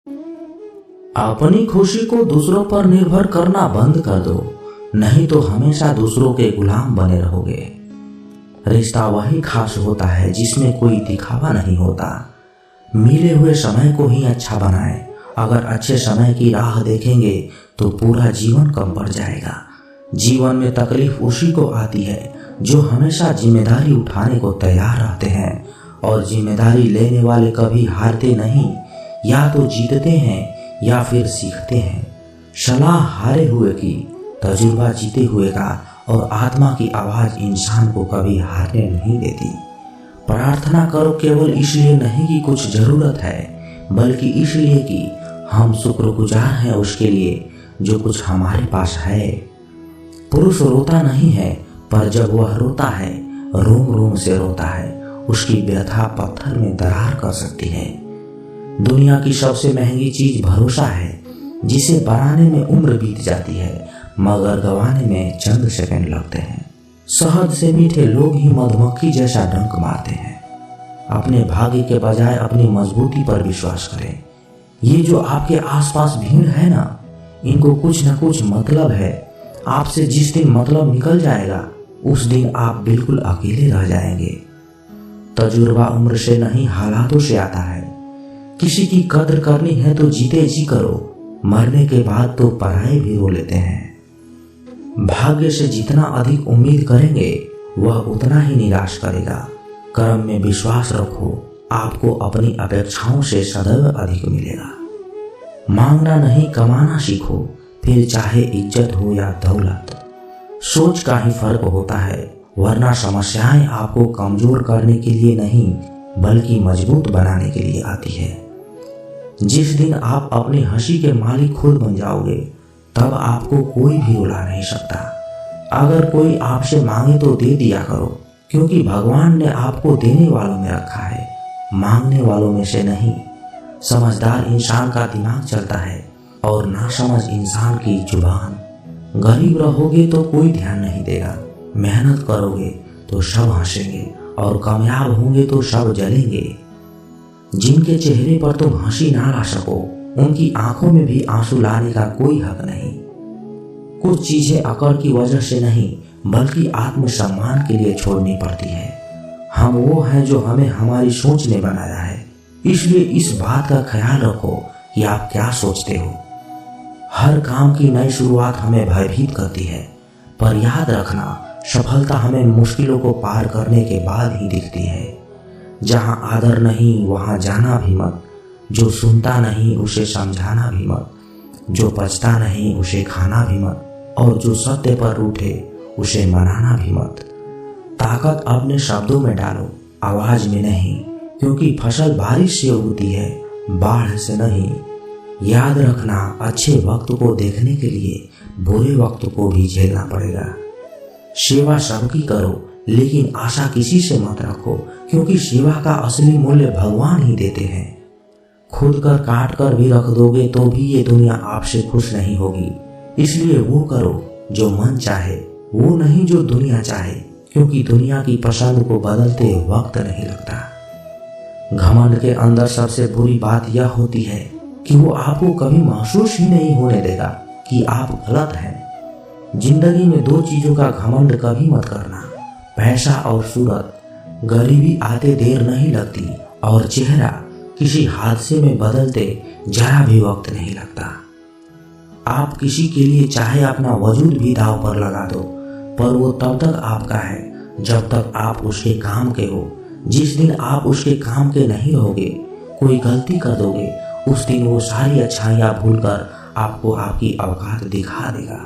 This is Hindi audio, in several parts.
अपनी खुशी को दूसरों पर निर्भर करना बंद कर दो, नहीं तो हमेशा दूसरों के गुलाम बने रहोगे। रिश्ता वही खास होता है जिसमें कोई दिखावा नहीं होता। मिले हुए समय को ही अच्छा बनाएं। अगर अच्छे समय की राह देखेंगे तो पूरा जीवन कम पड़ जाएगा। जीवन में तकलीफ उसी को आती है जो हमेशा जिम्मेदारी उठाने को तैयार रहते हैं, और जिम्मेदारी लेने वाले कभी हारते नहीं। या तो जीतते हैं या फिर सीखते हैं। सलाह हारे हुए की, तजुर्बा जीते हुए का, और आत्मा की आवाज इंसान को कभी हारने नहीं देती। प्रार्थना करो केवल इसलिए नहीं कि कुछ जरूरत है, बल्कि इसलिए कि हम शुक्रगुजार हैं उसके लिए जो कुछ हमारे पास है। पुरुष रोता नहीं है, पर जब वह रोता है रोम रोम से रोता है। उसकी व्यथा पत्थर में दरार कर सकती है। दुनिया की सबसे महंगी चीज भरोसा है, जिसे बनाने में उम्र बीत जाती है मगर गंवाने में चंद सेकंड लगते हैं। शहद से मीठे लोग ही मधुमक्खी जैसा डंक मारते हैं। अपने भाग्य के बजाय अपनी मजबूती पर विश्वास करें। ये जो आपके आसपास भीड़ है ना, इनको कुछ न कुछ मतलब है। आपसे जिस दिन मतलब निकल जाएगा उस दिन आप बिल्कुल अकेले रह जाएंगे। तजुर्बा उम्र से नहीं हालातों से आता है। किसी की कद्र करनी है तो जीते जी करो, मरने के बाद तो पराये भी रो लेते हैं। भाग्य से जितना अधिक उम्मीद करेंगे वह उतना ही निराश करेगा। कर्म में विश्वास रखो, आपको अपनी अपेक्षाओं से सदैव अधिक मिलेगा। मांगना नहीं कमाना सीखो, फिर चाहे इज्जत हो या दौलत। सोच का ही फर्क होता है, वरना समस्याएं आपको कमजोर करने के लिए नहीं बल्कि मजबूत बनाने के लिए आती है। जिस दिन आप अपनी हंसी के मालिक खुद बन जाओगे तब आपको कोई भी रुला नहीं सकता। अगर कोई आपसे मांगे तो दे दिया करो, क्योंकि भगवान ने आपको देने वालों में रखा है, मांगने वालों में से नहीं। समझदार इंसान का दिमाग चलता है और नासमझ इंसान की जुबान। गरीब रहोगे तो कोई ध्यान नहीं देगा, मेहनत करोगे तो सब हंसेंगे, और कामयाब होंगे तो सब जलेंगे। जिनके चेहरे पर तुम हंसी ना ला सको उनकी आंखों में भी आंसू लाने का कोई हक नहीं। कुछ चीजें अकड़ की वजह से नहीं बल्कि आत्मसम्मान के लिए छोड़नी पड़ती है। हम वो हैं जो हमें हमारी सोच ने बनाया है, इसलिए इस बात का ख्याल रखो कि आप क्या सोचते हो। हर काम की नई शुरुआत हमें भयभीत करती है, पर याद रखना सफलता हमें मुश्किलों को पार करने के बाद ही दिखती है। जहां आदर नहीं वहां जाना भी मत, जो सुनता नहीं उसे समझाना भी मत, जो बचता नहीं उसे खाना भी मत, और जो सत्य पर रूठे उसे मनाना भी मत। ताकत अपने शब्दों में डालो, आवाज में नहीं, क्योंकि फसल बारिश से उगती है, बाढ़ से नहीं। याद रखना अच्छे वक्त को देखने के लिए बुरे वक्त को भी झेलना पड़ेगा। सेवा सबकी करो, लेकिन आशा किसी से मत रखो, क्योंकि सेवा का असली मूल्य भगवान ही देते हैं। खुद कर काट कर भी रख दोगे तो भी ये दुनिया आपसे खुश नहीं होगी। इसलिए वो करो जो मन चाहे, वो नहीं जो दुनिया चाहे, क्योंकि दुनिया की पसंद को बदलते वक्त नहीं लगता। घमंड के अंदर सबसे बुरी बात यह होती है कि वो आपको कभी महसूस ही नहीं होने देगा कि आप गलत हैं। जिंदगी में दो चीजों का घमंड कभी मत करना, पैसा और सूरत। गरीबी आते देर नहीं लगती और चेहरा किसी हादसे में बदलते जरा भी वक्त नहीं लगता। आप किसी के लिए चाहे अपना वजूद भी दांव पर लगा दो, पर वो तब तक आपका है जब तक आप उसके काम के हो। जिस दिन आप उसके काम के नहीं रहोगे, कोई गलती कर दोगे, उस दिन वो सारी अच्छाइयाँ भूलकर आपको आपकी औकात दिखा देगा।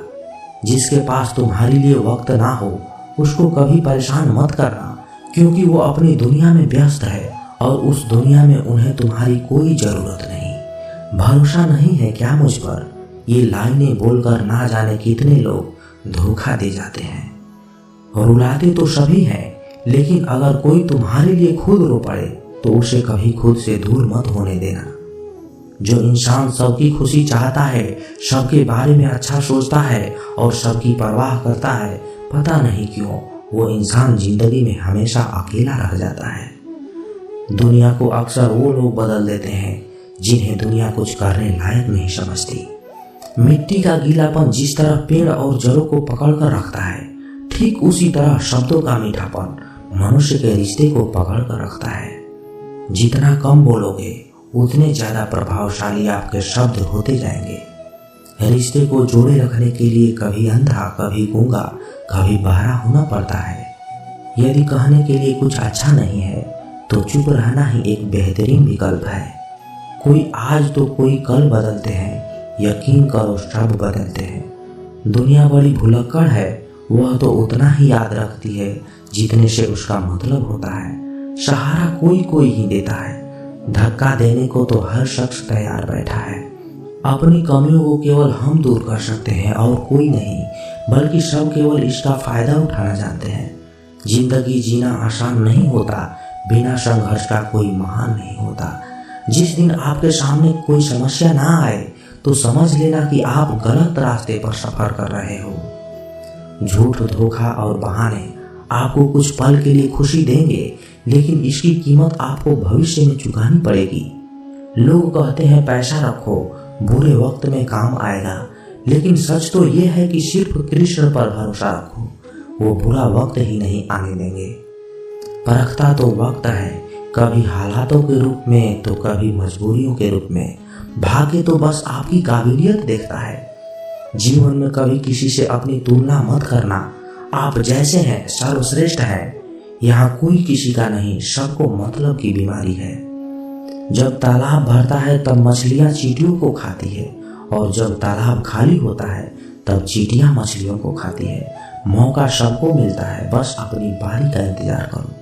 जिसके पास तुम्हारे लिए वक्त ना हो उसको कभी परेशान मत करना, क्योंकि वो अपनी दुनिया में व्यस्त है और उस दुनिया में उन्हें तुम्हारी कोई जरूरत नहीं। भरोसा नहीं है क्या मुझ पर? ये लाइनें बोलकर ना जाने कितने लोग धोखा दे जाते हैं। रुलाते तो सभी हैं, लेकिन अगर कोई तुम्हारे लिए खुद रो पड़े तो उसे कभी खुद से दूर मत होने देना। जो इंसान सबकी खुशी चाहता है, सबके बारे में अच्छा सोचता है और सबकी परवाह करता है, पता नहीं क्यों वो इंसान जिंदगी में हमेशा अकेला रह जाता है। दुनिया को अक्सर वो लोग बदल देते हैं जिन्हें दुनिया कुछ करने लायक नहीं समझती। मिट्टी का गीलापन जिस तरह पेड़ और जड़ों को पकड़कर रखता है, ठीक उसी तरह शब्दों का मीठापन मनुष्य के रिश्ते को पकड़कर रखता है। जितना कम बोलोगे उतने ज्यादा प्रभावशाली आपके शब्द होते जाएंगे। रिश्ते को जोड़े रखने के लिए कभी अंधा, कभी गूंगा, कभी बहरा होना पड़ता है। यदि कहने के लिए कुछ अच्छा नहीं है तो चुप रहना ही एक बेहतरीन विकल्प है। कोई आज तो कोई कल बदलते हैं, यकीन करो सब बदलते हैं। दुनिया बड़ी भुलक्कड़ है, वह तो उतना ही याद रखती है जितने से उसका मतलब होता है। सहारा कोई कोई ही देता है, धक्का देने को तो हर शख्स तैयार बैठा है। अपनी कमियों को केवल हम दूर कर सकते हैं और कोई नहीं, बल्कि सब केवल इसका फायदा उठाना जानते हैं। जिंदगी जीना आसान नहीं होता, बिना संघर्ष का कोई महान नहीं होता। जिस दिन आपके सामने कोई समस्या ना आए तो समझ लेना कि आप गलत रास्ते पर सफर कर रहे हो। झूठ, धोखा और बहाने आपको कुछ पल के लिए खुशी देंगे, लेकिन इसकी कीमत आपको भविष्य में चुकानी पड़ेगी। लोग कहते हैं पैसा रखो, बुरे वक्त में काम आएगा, लेकिन सच तो ये है कि सिर्फ कृष्ण पर भरोसा रखो, वो बुरा वक्त ही नहीं आने देंगे। परखता तो वक्त है, कभी हालातों के रूप में तो कभी मजबूरियों के रूप में। भाग्य तो बस आपकी काबिलियत देखता है। जीवन में कभी किसी से अपनी तुलना मत करना। आप जैसे हैं सर्वश्रेष्ठ है। यहाँ कोई किसी का नहीं, सबको मतलब की बीमारी है। जब तालाब भरता है तब मछलियां चींटियों को खाती है, और जब तालाब खाली होता है तब चींटियां मछलियों को खाती है। मौका सबको मिलता है, बस अपनी बारी का इंतजार करो।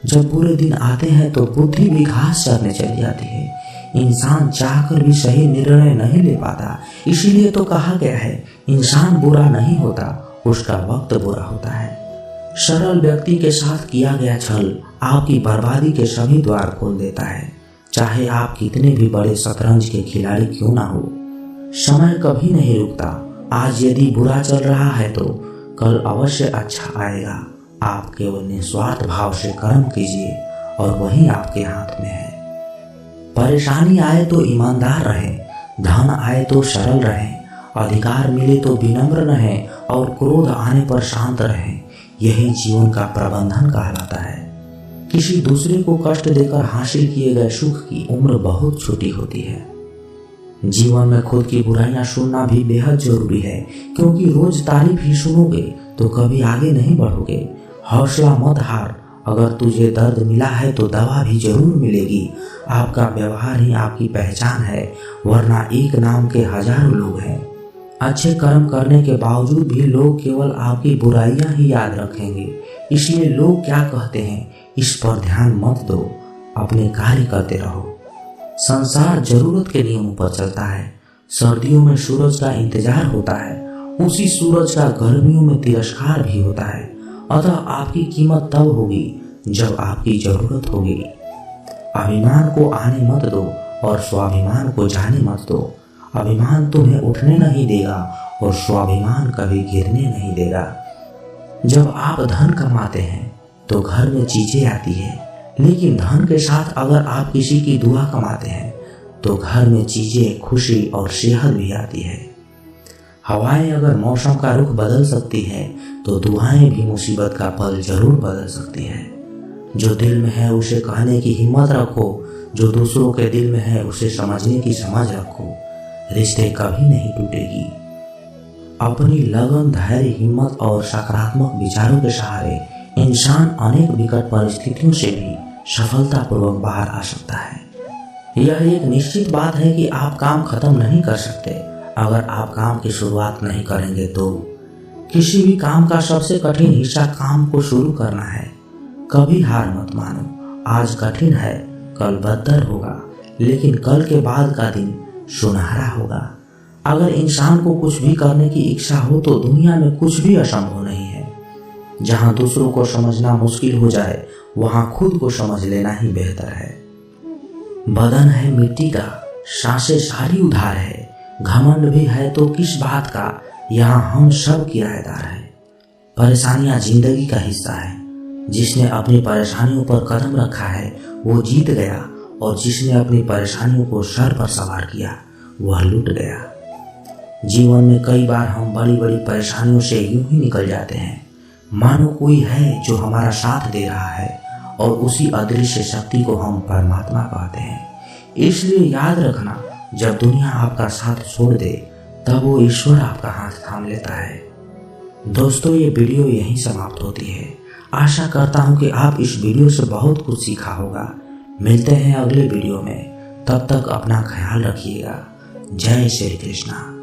जब बुरे दिन आते हैं तो बुद्धि भी घास चरने चली जाती है। इंसान चाहकर भी सही निर्णय नहीं ले पाता, इसीलिए तो कहा गया है इंसान बुरा नहीं होता, उसका वक्त बुरा होता है। सरल व्यक्ति के साथ किया गया छल आपकी बर्बादी के सभी द्वार खोल देता है, चाहे आप कितने भी बड़े शतरंज के खिलाड़ी क्यों ना हो। समय कभी नहीं रुकता। आज यदि बुरा चल रहा है तो कल अवश्य अच्छा आएगा। आप केवल निस्वार्थ भाव से कर्म कीजिए और वही आपके हाथ में है। परेशानी आए तो ईमानदार रहें, धन आए तो सरल रहें, अधिकार मिले तो विनम्र रहें और क्रोध आने पर शांत रहें। यही जीवन का प्रबंधन कहलाता है। किसी दूसरे को कष्ट देकर हासिल किए गए सुख की उम्र बहुत छोटी होती है। जीवन में खुद की बुराइयां सुनना भी बेहद जरूरी है, क्योंकि रोज तारीफ ही सुनोगे तो कभी आगे नहीं बढ़ोगे। हौसला मत हार, अगर तुझे दर्द मिला है तो दवा भी जरूर मिलेगी। आपका व्यवहार ही आपकी पहचान है, वरना एक नाम के हजारों लोग हैं। अच्छे कर्म करने के बावजूद भी लोग केवल आपकी बुराइयां ही याद रखेंगे, इसलिए लोग क्या कहते हैं इस पर ध्यान मत दो, अपने कार्य करते रहो। संसार जरूरत के नियमों पर चलता है। सर्दियों में सूरज का इंतजार होता है, उसी सूरज का गर्मियों में तिरस्कार भी होता है। अतः आपकी कीमत तब होगी जब आपकी जरूरत होगी। अभिमान को आने मत दो और स्वाभिमान को जाने मत दो। अभिमान तुम्हें उठने नहीं देगा और स्वाभिमान कभी गिरने नहीं देगा। जब आप धन कमाते हैं तो घर में चीजें आती है, लेकिन धन के साथ अगर आप किसी की दुआ कमाते हैं तो घर में चीजें, खुशी और सेहत भी आती है। हवाएं अगर मौसम का रुख बदल सकती है तो दुआएं भी मुसीबत का पल जरूर बदल सकती है। जो दिल में है उसे कहने की हिम्मत रखो, जो दूसरों के दिल में है उसे समझने की समझ रखो। रिश्ते कभी नहीं टूटेगी। अपनी लगन, धैर्य, हिम्मत और सकारात्मक विचारों के सहारे इंसान अनेक विकट परिस्थितियों से भी सफलतापूर्वक बाहर आ सकता है। यह एक निश्चित बात है कि आप काम खत्म नहीं कर सकते अगर आप काम की शुरुआत नहीं करेंगे तो। किसी भी काम का सबसे कठिन हिस्सा काम को शुरू करना है। कभी हार मत मानो। आज कठिन है, कल बदतर होगा, लेकिन कल के बाद का दिन सुनहरा होगा। अगर इंसान को कुछ भी करने की इच्छा हो तो दुनिया में कुछ भी असंभव नहीं है। जहां दूसरों को समझना मुश्किल हो जाए वहां खुद को समझ लेना ही बेहतर है। बदन है मिट्टी का, सांसें सारी उधार है। घमंड भी है तो किस बात का, यहाँ हम सब किराएदार हैं। परेशानियां जिंदगी का हिस्सा है। जिसने अपनी परेशानियों पर कदम रखा है वो जीत गया और जिसने अपनी परेशानियों को सर पर सवार किया वह लुट गया। जीवन में कई बार हम बड़ी बड़ी परेशानियों से यूं ही निकल जाते हैं मानो कोई है जो हमारा साथ दे रहा है और उसी अदृश्य शक्ति को हम परमात्मा कहते हैं। इसलिए याद रखना, जब दुनिया आपका साथ छोड़ दे तब वो ईश्वर आपका हाथ थाम लेता है। दोस्तों, ये वीडियो यहीं समाप्त होती है। आशा करता हूँ कि आप इस वीडियो से बहुत कुछ सीखा होगा। मिलते हैं अगले वीडियो में, तब तक अपना ख्याल रखिएगा। जय श्री कृष्णा।